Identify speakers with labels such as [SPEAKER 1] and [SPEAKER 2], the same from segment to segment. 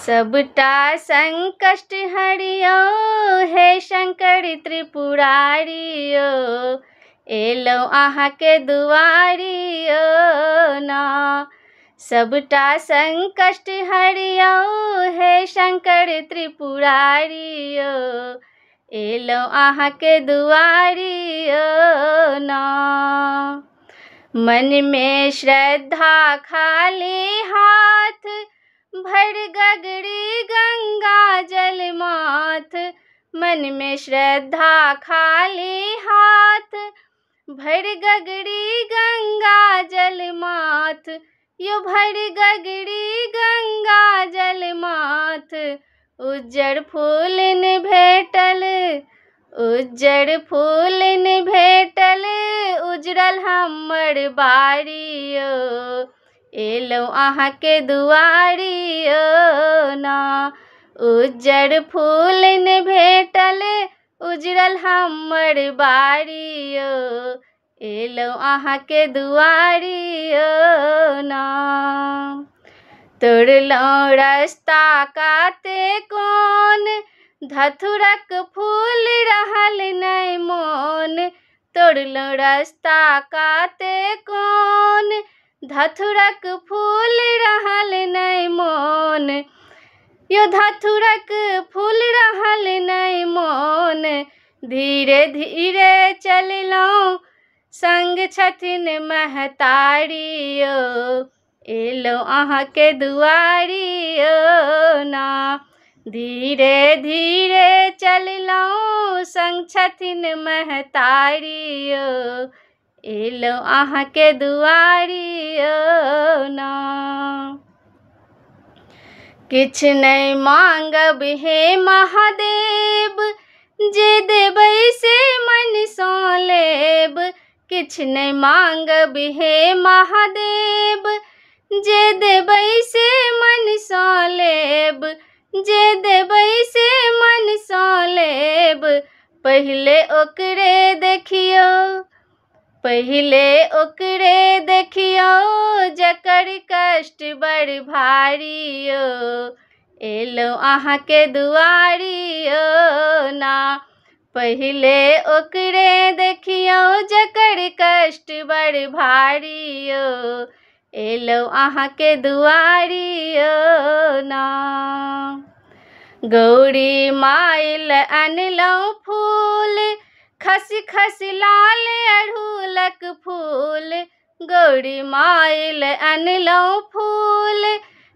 [SPEAKER 1] सबटा संकष्ट हरियो हे शंकर त्रिपुरारियो, एलौ अहाँके दुआरियो ना। सबटा संकष्ट हरियो हे शंकर त्रिपुरारियो, एलौ अहाँके दुआरियो ना। मन में श्रद्धा खाली हाथ, भर गगरी गंगा जल माथ। मन में श्रद्धा खाली हाथ, भर गगरी गंगा जल माथ। यो भर गगरी गंगा जल माथ, उज्जर फूलन भेटल, उज्जर फूलन भेटल, उजरल हमर बारियो, एलौ अहाँके दुआरियो ना। उज्जर फूलन भेटल, उजरल हमर बारियो, एलौ अहाँके दुआरियो ना। तोड़लौं रस्ता काते कोन, धथुरक फूल रहल नै मोन। तोड़लौं रस्ता काते कोन, धथुरक फूल रहल नै मोन। यो धथुरक फूल रहल नै मोन। धीरे धीरे चललौं, संग छथिन महतारियो, एलौ अहाँके दुआरियो ना। धीरे धीरे चललौं, संग छथिन महतारियो, एलौ अहाँके दुआरियो ना। किछ नै मांगब हे महादेव, जे देबै से मन सँ लेब। किछ नै मांगब हे महादेव, जे देबै से मन सँ लेब। जे देबै से मन सँ लेब, पहिले ओकरे देखियौ, पहिले ओकरे देखियौ, जकर कष्ट बड़ भारियो, एलौ अहाँके दुआरियो ना। पहिले ओकरे देखियौ, जकर कष्ट बड़ भारियो, एलौ अहाँके दुआरियो ना। गौरी माय ले अनलौं फूल, खस खस लाल अड़हुलक फूल। गौरी माय ले अनलौं फूल,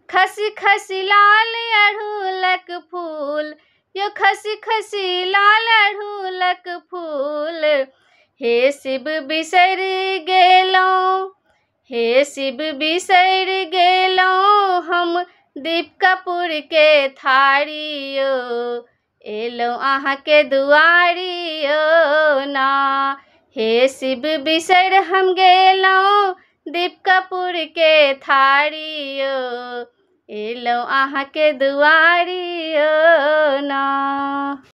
[SPEAKER 1] खस खस लाल अड़हुलक फूल। यो खस खस लाल अड़हुलक फूल, हे शिव बिसर गेलौं, हे शिव बिसर गेलौं हम दीप कपूर के थारियो, एलौ अहाँके दुआरियो ना। हे शिव बिसर हम गेलौं दीप कपूर के थारियो, एलौ अहाँके दुआरियो ना।